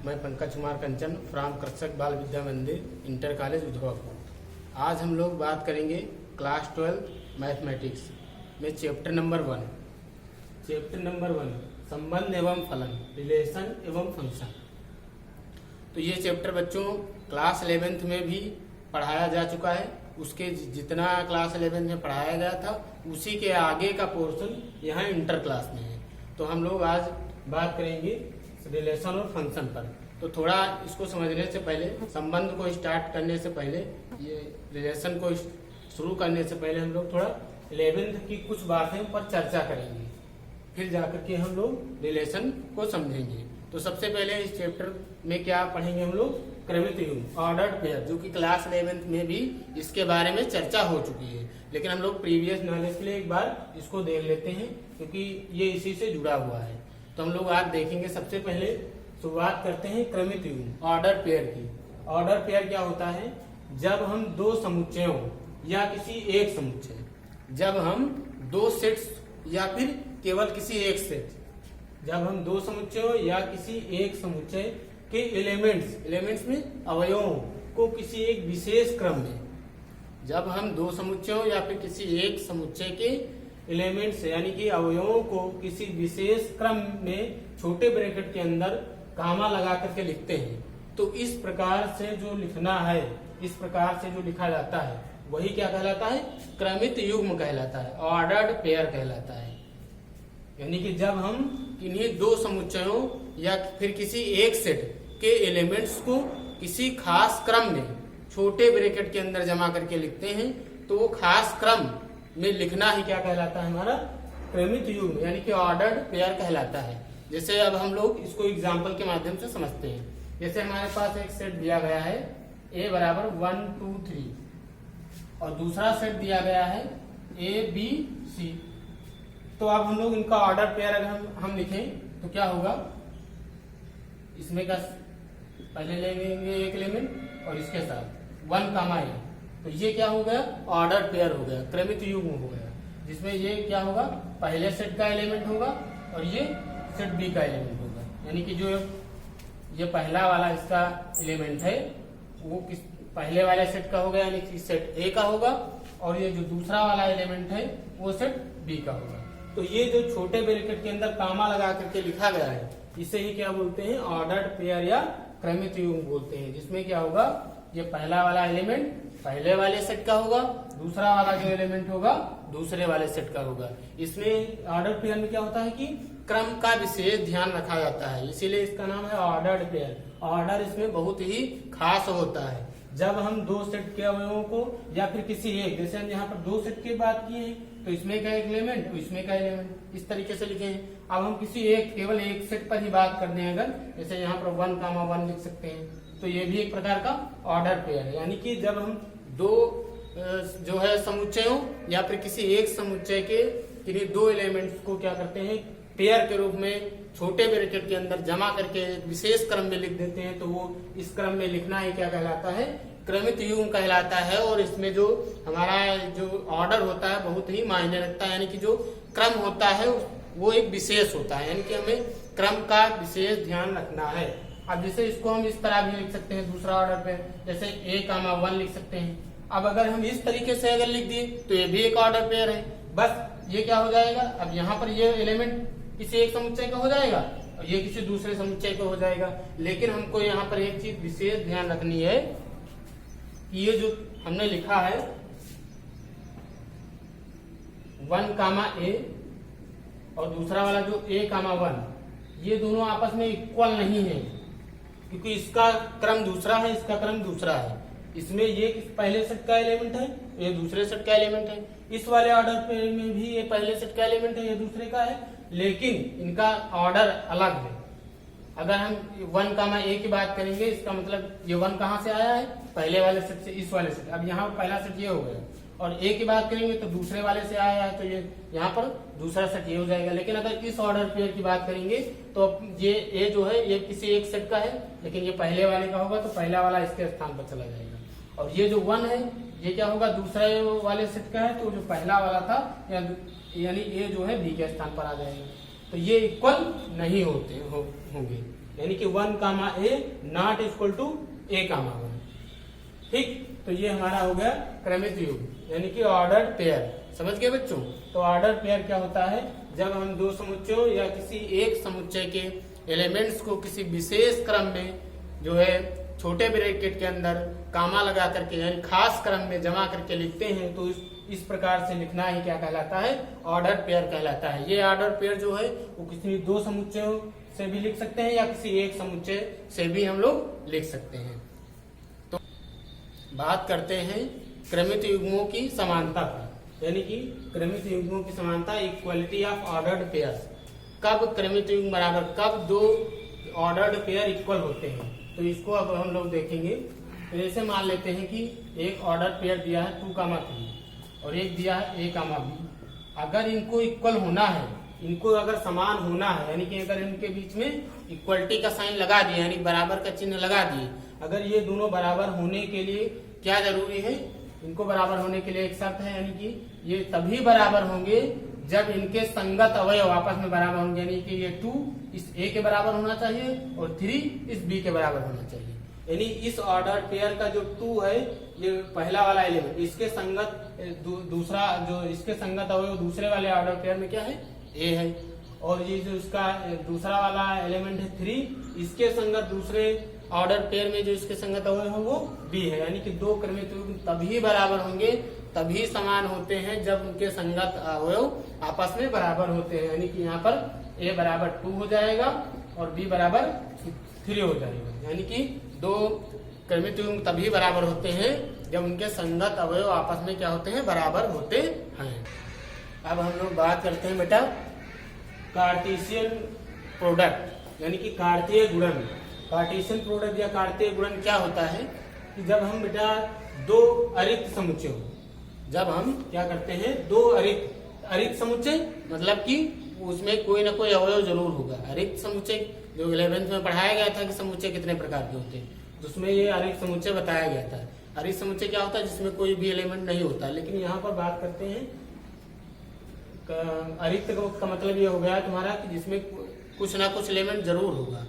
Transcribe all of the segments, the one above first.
मैं पंकज कुमार कंचन फ्राम कृषक बाल विद्या मंदिर इंटर कॉलेज उधवापुर। आज हम लोग बात करेंगे क्लास 12 मैथमेटिक्स में चैप्टर नंबर 1 संबंध एवं फलन, रिलेशन एवं फंक्शन। तो ये चैप्टर बच्चों क्लास 11th में भी पढ़ाया जा चुका है। उसके जितना क्लास 11th में पढ़ाया गया था उसी के आगे का पोर्शन यहाँ इंटर क्लास में है। तो हम लोग आज बात करेंगे रिलेशन और फंक्शन पर। तो थोड़ा इसको समझने से पहले, संबंध को स्टार्ट करने से पहले, ये रिलेशन को शुरू करने से पहले हम लोग थोड़ा 11th की कुछ बातें पर चर्चा करेंगे, फिर जाकर के हम लोग रिलेशन को समझेंगे। तो सबसे पहले इस चैप्टर में क्या पढ़ेंगे हम लोग, क्रमित युग्म, ऑर्डर्ड पेयर, जो कि क्लास 11th में भी इसके बारे में चर्चा हो चुकी है। लेकिन हम लोग प्रीवियस नॉलेज के लिए एक बार इसको देख लेते हैं क्योंकि ये इसी से जुड़ा हुआ है। तो हम लोग आज देखेंगे। सबसे पहले शुरुआत करते हैं क्रमित युग्म, ऑर्डर पेयर की। ऑर्डर पेयर क्या होता है? जब हम दो समुच्चयों या किसी एक समुच्चय, जब हम दो सेट्स या फिर केवल किसी एक सेट, जब हम दो समुच्चयों या किसी एक समुच्चय के एलिमेंट्स में अवयवों को किसी एक विशेष क्रम में, जब हम दो समुच्चयों या फिर किसी एक समुच्चय के एलिमेंट्स यानी कि अवयवों को किसी विशेष क्रम में छोटे ब्रैकेट के अंदर कामा लगा करके लिखते हैं, तो इस प्रकार से जो लिखना है, इस प्रकार से जो लिखा जाता है वही क्या कहलाता है? क्रमित युग्म कहलाता है, ऑर्डर्ड पेयर कहलाता है। यानी कि जब हम इन्हीं दो समुच्चयों या फिर किसी एक सेट के एलिमेंट्स को किसी खास क्रम में छोटे ब्रैकेट के अंदर जमा करके लिखते हैं, तो वो खास क्रम में लिखना ही क्या कहलाता है? हमारा क्रमित युग्म यानी कि ऑर्डर्ड पेयर कहलाता है। जैसे अब हम लोग इसको एग्जाम्पल के माध्यम से समझते हैं। जैसे हमारे पास एक सेट दिया गया है a बराबर 1 2 3 और दूसरा सेट दिया गया है a b c। तो अब हम लोग इनका ऑर्डर पेयर अगर हम लिखें तो क्या होगा? इसमें का पहले लेंगे एक एलिमेंट और इसके साथ 1 कामा a, तो ये क्या हो गया? ऑर्डर पेयर हो गया, क्रमित युग्म हो गया, जिसमें ये क्या होगा? पहले सेट का एलिमेंट होगा और ये सेट बी का एलिमेंट होगा। यानी कि जो ये पहला वाला इसका एलिमेंट है वो किस पहले वाले सेट का होगा, यानी कि सेट ए का होगा, और ये जो दूसरा वाला एलिमेंट है वो सेट बी का होगा। तो ये जो छोटे ब्रैकेट के अंदर कामा लगा करके लिखा गया है, इसे ही क्या बोलते हैं? ऑर्डर्ड पेयर या क्रमित युग्म बोलते हैं। जिसमें क्या होगा? ये पहला वाला एलिमेंट पहले वाले सेट का होगा, दूसरा वाला जो एलिमेंट होगा दूसरे वाले सेट का होगा। इसमें ऑर्डर पेयर में क्या होता है कि क्रम का विशेष ध्यान रखा जाता है, इसीलिए इसका नाम है ऑर्डर्ड पेयर। ऑर्डर इसमें बहुत ही खास होता है। जब हम दो सेट के अवयवों को या फिर किसी एक, जैसे हम यहाँ पर दो सेट की बात किए हैं तो इसमें का एक एलिमेंट तो इसमें का एलिमेंट, इस तरीके से लिखे हैं। अब हम किसी एक केवल एक सेट पर ही बात करते हैं, अगर जैसे यहाँ पर 1 कामा 1 लिख सकते हैं, तो ये भी एक प्रकार का ऑर्डर पेयर है। यानी कि जब हम दो जो है समुच्चयों या फिर किसी एक समुच्चय के किन्हीं दो एलिमेंट्स को क्या करते हैं? पेयर के रूप में छोटे ब्रैकेट के अंदर जमा करके एक विशेष क्रम में लिख देते हैं, तो वो इस क्रम में लिखना ही क्या कहलाता है? क्रमित युग्म कहलाता है। और इसमें जो हमारा जो ऑर्डर होता है बहुत ही मायने रखता है। यानी कि जो क्रम होता है वो एक विशेष होता है, यानी कि हमें क्रम का विशेष ध्यान रखना है। अब जैसे इसको हम इस तरह भी लिख सकते हैं दूसरा ऑर्डर पे, जैसे a कामा 1 लिख सकते हैं। अब अगर हम इस तरीके से अगर लिख दिए तो ये भी एक ऑर्डर पेयर है। बस ये क्या हो जाएगा? अब यहाँ पर ये एलिमेंट किसी एक समुच्चय का हो जाएगा और ये किसी दूसरे समुच्चय का हो जाएगा। लेकिन हमको यहाँ पर एक चीज विशेष ध्यान रखनी है कि ये जो हमने लिखा है 1 कामा a और दूसरा वाला जो a कामा 1, ये दोनों आपस में इक्वल नहीं है, क्योंकि इसका क्रम दूसरा है, इसका क्रम दूसरा है। इसमें ये पहले सेट का एलिमेंट है, ये दूसरे सेट का एलिमेंट है। इस वाले ऑर्डर पे में भी ये पहले सेट का एलिमेंट है, ये दूसरे का है, लेकिन इनका ऑर्डर अलग है। अगर हम 1 कामा a की बात करेंगे, इसका मतलब ये 1 कहाँ से आया है? पहले वाले सेट से, इस वाले सेट। अब यहाँ पर पहला सेट ये हो गया, और a की बात करेंगे तो दूसरे वाले से आया है, तो ये यहाँ पर दूसरा सेट ये हो जाएगा। लेकिन अगर इस ऑर्डर पेयर की बात करेंगे तो ये a जो है ये किसी एक सेट का है, लेकिन ये पहले वाले का होगा तो पहला वाला इसके स्थान पर चला जाएगा। और ये जो 1 है ये क्या होगा? दूसरे वाले सेट का है, तो जो पहला वाला था यानी a जो है b के स्थान पर आ जाएगा। तो ये इक्वल नहीं होंगे। यानी कि 1 कामा ए नॉट इक्वल टू ए कामा 1। ठीक, तो ये हमारा हो गया क्रमित युग्म यानी कि ऑर्डर्ड पेयर। समझ गए बच्चों? तो ऑर्डर पेयर क्या होता है? जब हम दो समुच्चयों या किसी एक समुच्चय के एलिमेंट्स को किसी विशेष क्रम में जो है छोटे ब्रैकेट के अंदर कामा लगा करके यानी खास क्रम में जमा करके लिखते हैं, तो इस प्रकार से लिखना ही क्या कहलाता है? ऑर्डर पेयर कहलाता है। ये ऑर्डर पेयर जो है वो किसी दो समुच्चयों से भी लिख सकते हैं या किसी एक समुच्चय से भी हम लोग लिख सकते हैं। तो बात करते हैं क्रमित युग्मों की समानता पर, यानी कि क्रमित युग्मों की समानता, इक्वलिटी ऑफ ऑर्डर्ड पेयर्स। कब क्रमित युग्म बराबर, कब दो ऑर्डर्ड पेयर इक्वल होते हैं, तो इसको अब हम लोग देखेंगे। तो जैसे मान लेते हैं कि एक ऑर्डर पेयर दिया है 2, 3 और एक दिया है a, b। अगर इनको इक्वल होना है, इनको अगर समान होना है, यानी कि अगर इनके बीच में इक्वलिटी का साइन लगा दिया यानी बराबर का चिन्ह लगा दिए, अगर ये दोनों बराबर होने के लिए क्या जरूरी है? इनको बराबर होने के लिए एक शर्त है, यानी कि ये तभी बराबर होंगे जब इनके संगत अवयव आपस में बराबर होंगे, यानी कि ये 2 इस a के बराबर होना चाहिए और 3 इस b के बराबर होना चाहिए। यानी इस ऑर्डर पेयर का जो 2 है, ये पहला वाला एलिमेंट, इसके संगत दूसरा जो इसके संगत अवयव दूसरे वाले ऑर्डर पेयर में क्या है? a है। और ये जो इसका दूसरा वाला एलिमेंट है 3, इसके संगत दूसरे ऑर्डर पेयर में जो इसके संगत अवयव है वो b है। यानी कि दो क्रमित युग्म तभी बराबर होंगे, तभी समान होते हैं जब उनके संगत अवयव आपस में बराबर होते हैं। यानी कि यहाँ पर a बराबर 2 हो जाएगा और b बराबर 3 हो जाएगा। यानी कि दो क्रमित युग्म तभी बराबर होते हैं जब उनके संगत अवयव आपस में क्या होते हैं? बराबर होते हैं। अब हम लोग बात करते हैं बेटा कार्टेशियन प्रोडक्ट, यानी कि कार्तीय गुणन। कार्टेशियन प्रोडक्ट या कार्तीय गुणन क्या होता है कि जब हम बेटा दो अरिक्त समुच्चय, जब हम क्या करते हैं, दो अरिक्त समुच्चय मतलब कि उसमें कोई ना कोई अवयव जरूर होगा। अरिक्त समुच्चय जो 11th में पढ़ाया गया था कि समुच्चय कितने प्रकार के होते हैं, जिसमें ये अरिक्त समुच्चय बताया गया था। अरिक्त समुच्चय क्या होता है? जिसमें कोई भी एलिमेंट नहीं होता। लेकिन यहाँ पर बात करते हैं अरिक्त का मतलब ये हो गया तुम्हारा कि जिसमें कुछ ना कुछ एलिमेंट जरूर होगा।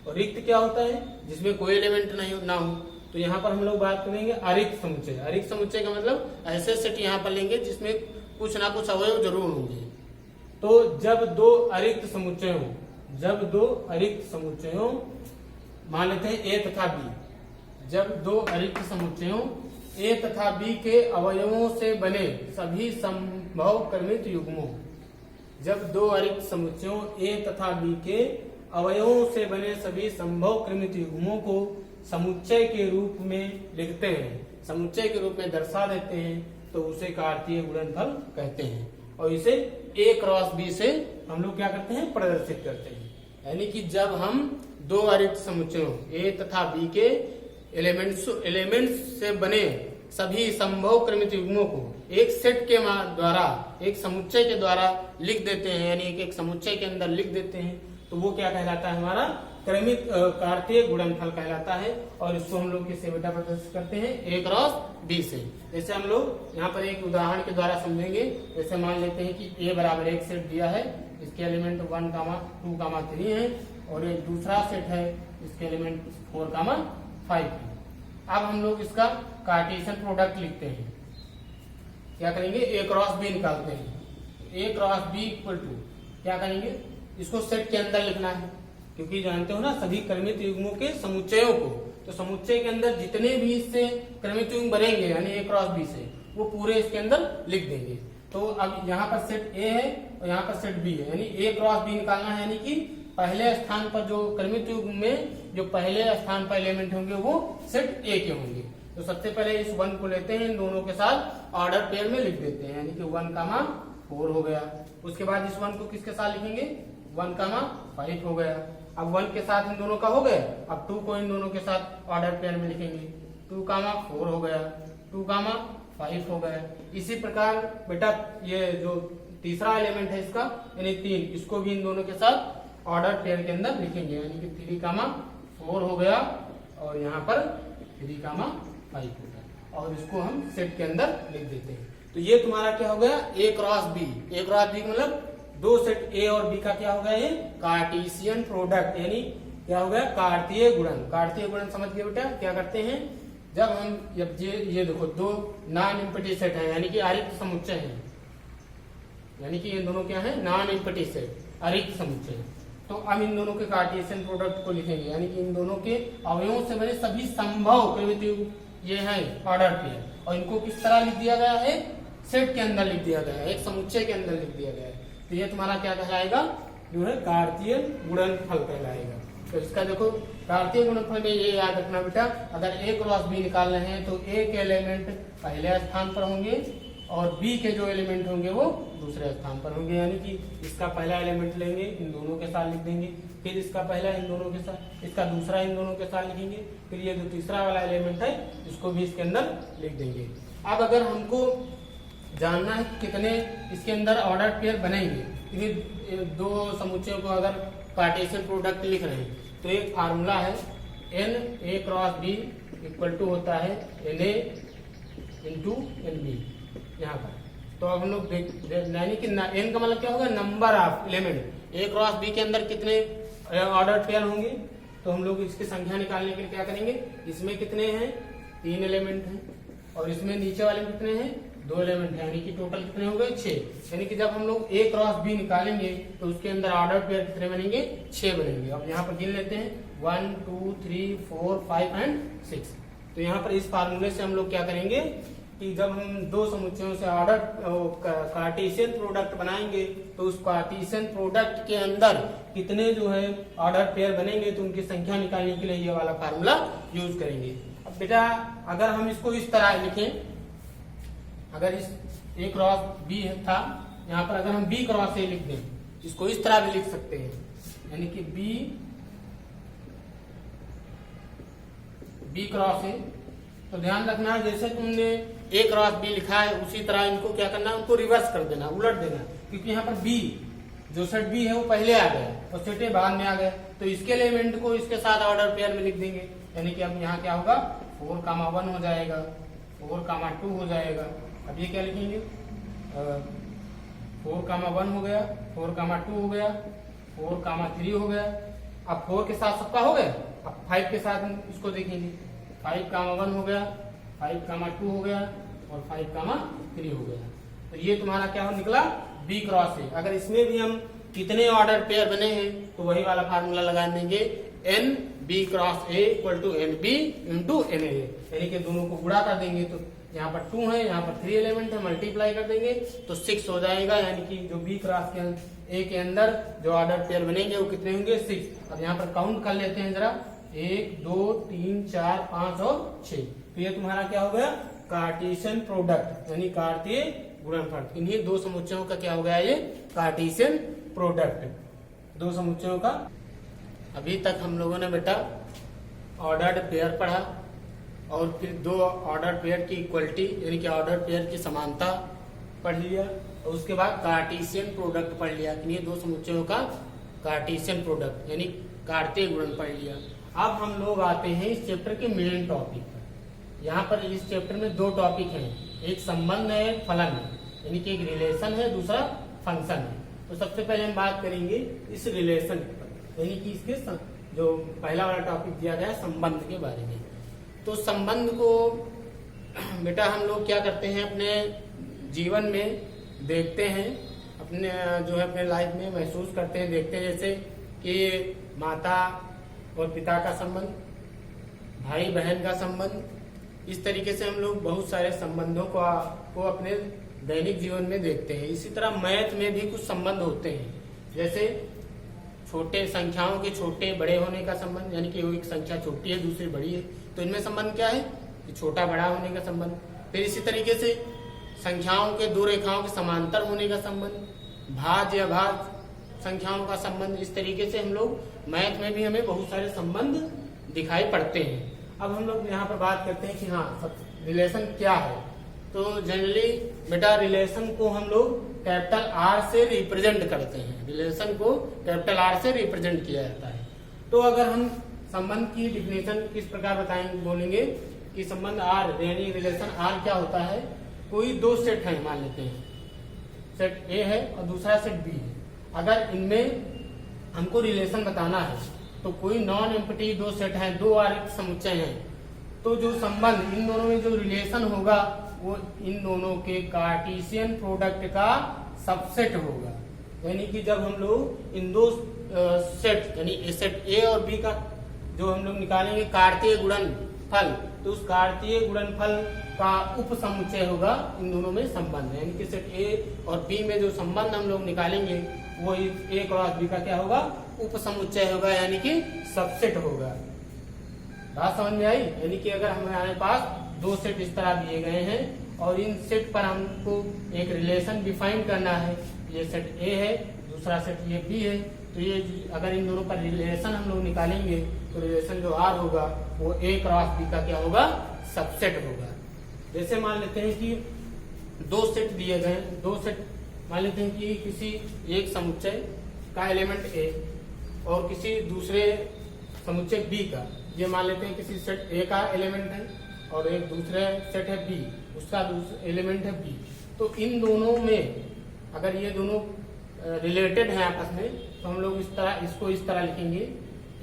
और रिक्त क्या होता है? जिसमें कोई एलिमेंट नहीं ना हो। तो यहाँ पर हम लोग बात करेंगे अरिक्त समुच्चय। अरिक्त समुच्चय का मतलब ऐसे सेट यहाँ पर लेंगे जिसमें कुछ ना कुछ अवयव जरूर होंगे। तो जब दो अरिक्त समुच्चय हो, जब दो अरिक्त समुच्चयों मान लेते हैं a तथा b, जब दो अरिक्त समुच्चयों a तथा b के अवयवों से बने सभी संभव क्रमित युग्मों, जब दो अरिक्त समुच्चयों a तथा b के अवयवों से बने सभी संभव क्रमित युग्मों को समुच्चय के रूप में लिखते हैं, समुच्चय के रूप में दर्शा देते हैं, तो उसे कार्तीय गुणनफल कहते हैं। और इसे a क्रॉस b से हम लोग क्या करते हैं? प्रदर्शित करते हैं। यानी कि जब हम दो अरिक्त समुच्चयों a तथा b के एलिमेंट्स से बने सभी संभव क्रमित युग्मों को एक सेट के द्वारा, एक समुच्चय के द्वारा लिख देते हैं, यानी एक समुच्चय के अंदर लिख देते हैं, तो वो क्या कहलाता है? हमारा क्रमित कार्तीय गुणनफल कहलाता है। और इसको हम लोग किससे बेटा प्रदर्शित करते हैं? a क्रॉस b से। जैसे हम लोग यहाँ पर एक उदाहरण के द्वारा समझेंगे। जैसे मान लेते हैं कि a बराबर एक सेट दिया है, इसके एलिमेंट 1, 2, 3 है और एक दूसरा सेट है, इसके एलिमेंट 4, 5 है। अब हम लोग इसका कार्टेशियन प्रोडक्ट लिखते हैं। क्या करेंगे? a क्रॉस b निकालते हैं। a cross b equal to क्या करेंगे? इसको सेट के अंदर लिखना है, क्योंकि जानते हो ना सभी क्रमित युग्मों के समुच्चयों को, तो समुच्चय के अंदर जितने भी इससे क्रमित युग्म बनेंगे यानी a क्रॉस b से, वो पूरे इसके अंदर लिख देंगे। तो अब यहाँ पर सेट a है और यहाँ पर सेट b है, यानी a क्रॉस b निकालना है। यानी कि पहले स्थान पर जो क्रमित युग्म में जो पहले स्थान पर एलिमेंट होंगे वो सेट a के होंगे। तो सबसे पहले इस 1 को लेते हैं, इन दोनों के साथ ऑर्डर पेयर में लिख देते हैं, यानी कि 1, 4 हो गया। उसके बाद इस 1 को किसके साथ लिखेंगे? 1, 5 हो गया। अब 1 के साथ इन दोनों का हो गया, अब 2 को इन दोनों के साथ ऑर्डर पेयर में लिखेंगे। 2, 4 हो गया, 2, 5 हो गया। इसी प्रकार बेटा ये जो तीसरा एलिमेंट है इसका यानी 3, इसको भी इन दोनों के साथ ऑर्डर पेयर के अंदर लिखेंगे, यानी कि 3, 4 हो गया और यहाँ पर 3, 5 हो गया। और इसको हम सेट के अंदर लिख देते हैं। तो ये तुम्हारा क्या हो गया? a cross b। a cross b मतलब दो सेट a और b का क्या हो गया? ये कार्टेशियन प्रोडक्ट, यानी क्या हो गया, कार्तीय गुणन। कार्तीय गुणन समझ गए बेटा, क्या करते हैं जब हम ये देखो दो नॉन एम्प्टी सेट है, यानी कि अरिक्त समुच्चय है, यानी कि ये दोनों क्या है, नॉन एम्प्टी सेट, अरिक्त समुच्चय। तो अब इन दोनों के कार्टेशियन प्रोडक्ट को लिखेंगे, यानी कि इन दोनों के अवयवों से बने सभी संभव प्रिमिटिव ये है ऑर्डर पेयर, और इनको किस तरह लिख दिया गया है, सेट के अंदर लिख दिया गया है, एक समुच्चय के अंदर लिख दिया गया है। तो ये तुम्हारा क्या कहलाएगा, जो है कार्तीय गुणनफल कहलाएगा। तो इसका देखो कार्तीय गुणनफल में ये याद रखना बेटा, अगर A क्रॉस B निकाल रहे हैं तो A के एलिमेंट पहले स्थान पर होंगे और B के जो एलिमेंट होंगे वो दूसरे स्थान पर होंगे, यानी कि इसका पहला एलिमेंट लेंगे, इन दोनों के साथ लिख देंगे, फिर इसका पहला इन दोनों के साथ, इसका दूसरा इन दोनों के साथ लिखेंगे, फिर ये जो तीसरा वाला एलिमेंट है इसको भी इसके अंदर लिख देंगे। अब अगर हमको जानना है कितने इसके अंदर ऑर्डर पेयर बनेंगे, ये दो समुच्चयों को अगर कार्टेशियन प्रोडक्ट लिख रहे हैं तो एक फार्मूला है N A cross B equal to होता है N A into N B यहाँ पर। तो अब हम लोग यानी कि एन का मतलब क्या होगा, number of element. A cross B के अंदर कितने ऑर्डर पेयर होंगे, तो हम लोग इसकी संख्या निकालने के लिए क्या करेंगे, इसमें कितने हैं, 3 एलिमेंट हैं, और इसमें नीचे वाले में कितने हैं, 2 एलिमेंट है, यानी कि टोटल कितने हो गए, 6। यानी कि जब हम लोग A क्रॉस B निकालेंगे तो उसके अंदर ऑर्डर पेयर कितने बनेंगे, 6 बनेंगे। अब यहाँ पर गिन लेते हैं 1 2 3 4 5 एंड 6। तो यहाँ पर इस फार्मूले से हम लोग क्या करेंगे कि जब हम दो समुच्चयों से ऑर्डर कार्टेशियन प्रोडक्ट बनाएंगे तो उस कार्टेशियन प्रोडक्ट के अंदर कितने जो है ऑर्डर पेयर बनेंगे तो उनकी संख्या निकालने के लिए ये वाला फार्मूला यूज करेंगे। अब बेटा अगर हम इसको इस तरह लिखें, अगर इस A क्रॉस B था, यहाँ पर अगर हम B क्रॉस A लिख दें, इसको इस तरह भी लिख सकते हैं, यानी कि B क्रॉस A। तो ध्यान रखना जैसे तुमने A क्रॉस B लिखा है उसी तरह इनको क्या करना है, उनको रिवर्स कर देना, उलट देना, क्योंकि यहाँ पर B जो सेट B है वो पहले आ गया और सेट A बाद में आ गया, तो इसके एलिमेंट को इसके साथ ऑर्डर पेयर में लिख देंगे, यानी कि अब यहाँ क्या होगा, 4,1 हो जाएगा, 4,2 हो जाएगा। अब ये क्या लिखेंगे, 4,1 हो गया, 4,2 हो गया, 4,3 हो गया। अब 4 के साथ सबका हो गया, अब 5 के साथ इसको देखेंगे, 5,1 हो गया, 5,2 हो गया और 5,3 हो गया। तो ये तुम्हारा क्या हो निकला, B क्रॉस A। अगर इसमें भी हम कितने ऑर्डर पेयर बने हैं तो वही वाला फार्मूला लगा देंगे, N B cross A equal to N B into N A, यानी कि दोनों को गुणा कर देंगे तो यहाँ पर 2 है, यहाँ पर 3 एलिमेंट है, मल्टीप्लाई कर देंगे तो 6 हो जाएगा, यानी कि जो B क्रॉस के A के अंदर जो ऑर्डर पेयर बनेंगे वो कितने होंगे, 6। अब यहाँ पर काउंट कर लेते हैं जरा, 1 2 3 4 5 और 6। तो ये तुम्हारा क्या हो गया, कार्टेशियन प्रोडक्ट, यानी कार्तीय गुणनफल। इन्हीं दो समुच्चयों का क्या हो गया, ये कार्टेशियन प्रोडक्ट, दो समुच्चयों का। अभी तक हम लोगों ने बेटा ऑर्डर्ड पेयर पढ़ा और फिर दो ऑर्डर पेयर की इक्वलिटी यानी कि ऑर्डर पेयर की समानता पढ़ लिया, और उसके बाद कार्टेशियन प्रोडक्ट पढ़ लिया, ये दो समुच्चयों का कार्टेशियन प्रोडक्ट यानी कार्तीय गुणन पढ़ लिया। अब हम लोग आते हैं इस चैप्टर के मेन टॉपिक पर। यहाँ पर इस चैप्टर में 2 टॉपिक हैं, एक संबंध है, एक फलन है, यानी कि एक रिलेशन है, दूसरा फंक्शन है। तो सबसे पहले हम बात करेंगे इस रिलेशन पर, यानी कि इसके जो पहला वाला टॉपिक दिया गया है संबंध के बारे में। तो संबंध को बेटा हम लोग क्या करते हैं, अपने जीवन में देखते हैं, अपने जो है अपने लाइफ में महसूस करते हैं, देखते हैं, जैसे कि माता और पिता का संबंध, भाई बहन का संबंध, इस तरीके से हम लोग बहुत सारे संबंधों को अपने दैनिक जीवन में देखते हैं। इसी तरह मैथ में भी कुछ संबंध होते हैं, जैसे छोटे संख्याओं के छोटे बड़े होने का संबंध, यानी कि एक संख्या छोटी है दूसरी बड़ी है, तो इनमें संबंध क्या है कि छोटा बड़ा होने का संबंध। फिर इसी तरीके से संख्याओं के 2 रेखाओं के समांतर होने का संबंध, भाज्य या भाज्य संख्याओं का संबंध। इस तरीके से हम लोग मैथ में भी हमें बहुत सारे संबंध दिखाई पड़ते हैं। अब हम लोग यहाँ पर बात करते हैं कि हाँ रिलेशन क्या है। तो जनरली बेटा रिलेशन को हम लोग कैपिटल R से रिप्रेजेंट करते हैं, रिलेशन को कैपिटल R से रिप्रेजेंट किया जाता है। तो अगर हम संबंध की डिफिनेशन किस प्रकार बताएंगे, बोलेंगे कि संबंध R यानी रिलेशन R क्या होता है, कोई 2 सेट है मान लेते हैं, सेट A है और दूसरा सेट B है। अगर इनमें हमको रिलेशन बताना है तो कोई नॉन एम्प्टी दो सेट हैं, दो आरिक्त समुच्चय हैं, तो जो संबंध इन दोनों में जो रिलेशन होगा वो इन दोनों के कार्टेशियन प्रोडक्ट का सबसेट होगा। यानी कि जब हम लोग इन दो सेट यानी सेट ए और बी का जो हम लोग निकालेंगे कार्तीय गुणनफल, तो उस कार्तीय गुणनफल का उप समुच्चय होगा इन दोनों में संबंध। यानी कि सेट ए और बी में जो संबंध हम लोग निकालेंगे वो ए क्रॉस बी का क्या होगा, उप समुच्चय होगा, यानी कि सबसेट होगा। बात समझ में आई? यानी कि अगर हमारे पास दो सेट इस तरह दिए गए हैं और इन सेट पर हमको एक रिलेशन डिफाइन करना है, ये सेट ए है, दूसरा सेट ये बी है, तो ये अगर इन दोनों पर रिलेशन हम लोग निकालेंगे तो रिलेशन जो आर होगा वो ए क्रॉस बी का क्या होगा, सबसेट होगा। जैसे मान लेते हैं कि दो सेट दिए गए, दो सेट मान लेते हैं कि किसी एक समुच्चय का एलिमेंट ए और किसी दूसरे समुच्चय बी का, ये मान लेते हैं किसी सेट ए का एलिमेंट है और एक दूसरे सेट है बी, उसका दूसरा एलिमेंट है बी। तो इन दोनों में अगर ये दोनों रिलेटेड हैं आपस में, तो हम लोग इसको इस तरह लिखेंगे,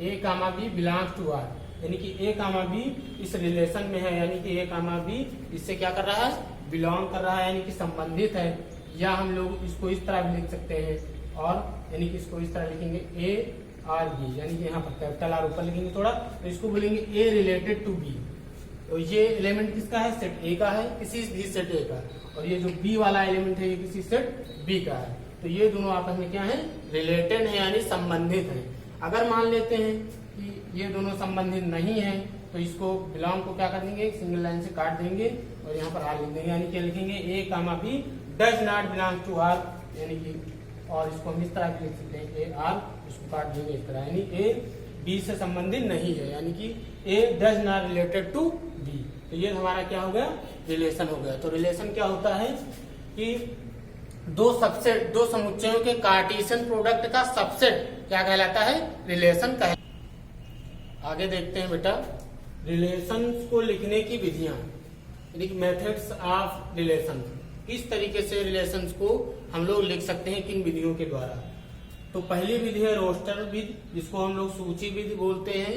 A comma B belongs to R, यानी कि ए कामा बी इस रिलेशन में है, यानी कि ए कामा बी इससे क्या कर रहा है, बिलोंग कर रहा है, यानी कि संबंधित है। या हम लोग इसको इस तरह भी लिख सकते हैं, और यानी कि इसको इस तरह लिखेंगे ए आर बी, यानी कि यहाँ पर कैपिटल आर ऊपर लिखेंगे थोड़ा, तो इसको बोलेंगे ए रिलेटेड टू बी। तो ये एलिमेंट किसका है, सेट ए का है, किसी भी सेट ए का, और ये जो बी वाला एलिमेंट है ये किसी सेट बी का है। तो ये दोनों आपस में क्या है, रिलेटेड है, यानी संबंधित है। अगर मान लेते हैं कि ये दोनों संबंधित नहीं है, तो इसको बिलोंग को क्या कर देंगे, सिंगल लाइन से काट देंगे और यहाँ पर आर लिख देंगे, यानी क्या लिखेंगे, A comma B does not belong to R, यानी कि, और इसको हम इस तरह लिख सकते हैं ए आर, इसको काट देंगे इस तरह, यानी ए बी से संबंधित नहीं है, यानी कि A does not related to B. तो ये हमारा क्या हो गया, रिलेशन हो गया। तो रिलेशन क्या होता है कि दो सबसेट, दो समुच्चयों के कार्टेशियन प्रोडक्ट का सबसेट क्या कहलाता है, रिलेशन कह। आगे देखते हैं बेटा, रिलेशंस को लिखने की विधियां, यानी कि मेथड्स ऑफ रिलेशन। किस तरीके से रिलेशंस को हम लोग लिख सकते हैं, किन विधियों के द्वारा। तो पहली विधि है रोस्टर विधि, जिसको हम लोग सूची विधि बोलते हैं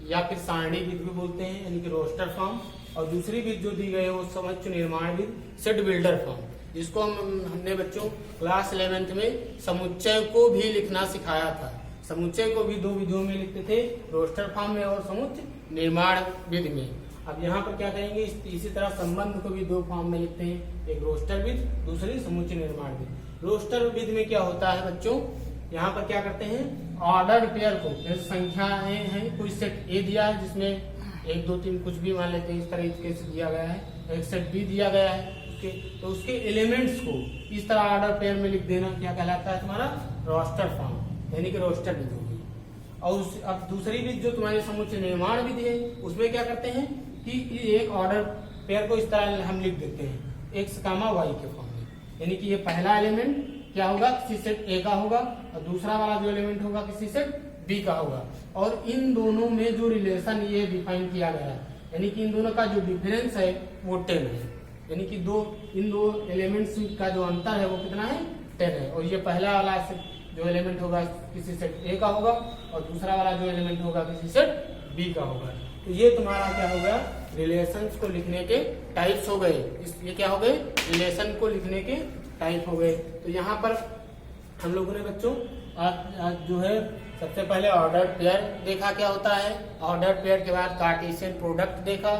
या फिर सारणी विधि भी बोलते हैं, यानी कि रोस्टर फॉर्म। और दूसरी विधि जो दी गई है वो समुच्चय निर्माण विधि, सेट बिल्डर फॉर्म, जिसको हमने बच्चों क्लास 11th में समुच्चय को भी लिखना सिखाया था। समुच्चय को भी दो विधियों में लिखते थे, रोस्टर फॉर्म में और समुच्चय निर्माण विधि में। अब यहाँ पर क्या करेंगे, इसी तरह संबंध को भी दो फॉर्म में लिखते हैं, एक रोस्टर विधि, दूसरी समुच्चय निर्माण विधि। रोस्टर विधि में क्या होता है बच्चों, यहाँ पर क्या करते हैं, ऑर्डर पेयर को, जैसे संख्याएं हैं, कोई सेट ए दिया है जिसमें 1 2 3 कुछ भी मान लेते हैं, इस तरह से दिया गया है, एक सेट बी दिया गया है, तो उसके एलिमेंट्स को इस तरह ऑर्डर पेयर में लिख देना क्या कहलाता है, तुम्हारा रोस्टर फॉर्म, यानी कि रोस्टर विधि होगी। और अब दूसरी विधि जो तुम्हारी समुच्चय निर्माण विधि है, उसमें क्या करते हैं कि एक ऑर्डर पेयर को इस तरह हम लिख देते हैं, एक्स कामा वाई के फॉर्म में, यानी कि ये पहला एलिमेंट क्या होगा, किसी सेट ए का होगा, और दूसरा वाला जो एलिमेंट होगा किसी सेट बी का होगा। और इन दोनों में जो रिलेशन ये डिफाइन किया गया है, यानी कि इन दोनों का जो डिफरेंस है वो 10 है, यानी कि इन दो एलिमेंट्स का जो अंतर है वो कितना है, 10 है। और ये पहला वाला जो एलिमेंट होगा किसी सेट ए का होगा, और दूसरा वाला जो एलिमेंट होगा किसी सेट बी का होगा। तो ये तुम्हारा क्या हो गया, रिलेशंस को लिखने के टाइप्स हो गए। ये क्या हो गए, रिलेशन को लिखने के टाइप हो गए। तो यहाँ पर हम लोगों ने बच्चों आज जो है सबसे पहले ऑर्डर पेयर देखा क्या होता है, ऑर्डर पेयर के बाद कार्टेशियन प्रोडक्ट देखा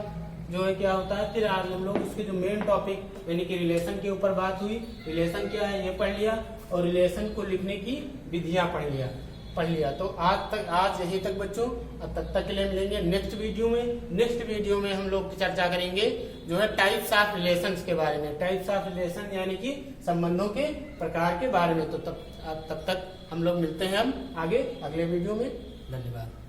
जो है क्या होता है, फिर आज हम लोग उसके जो मेन टॉपिक यानी कि रिलेशन के ऊपर बात हुई, रिलेशन क्या है ये पढ़ लिया, और रिलेशन को लिखने की विधियां पढ़ लिया। तो आज यहीं तक बच्चों, अब तब तक के लिए मिलेंगे नेक्स्ट वीडियो में। नेक्स्ट वीडियो में हम लोग चर्चा करेंगे जो है टाइप्स ऑफ रिलेशंस के बारे में, टाइप्स ऑफ रिलेशन यानी कि संबंधों के प्रकार के बारे में। तो तब तक हम लोग मिलते हैं हम आगे अगले वीडियो में। धन्यवाद।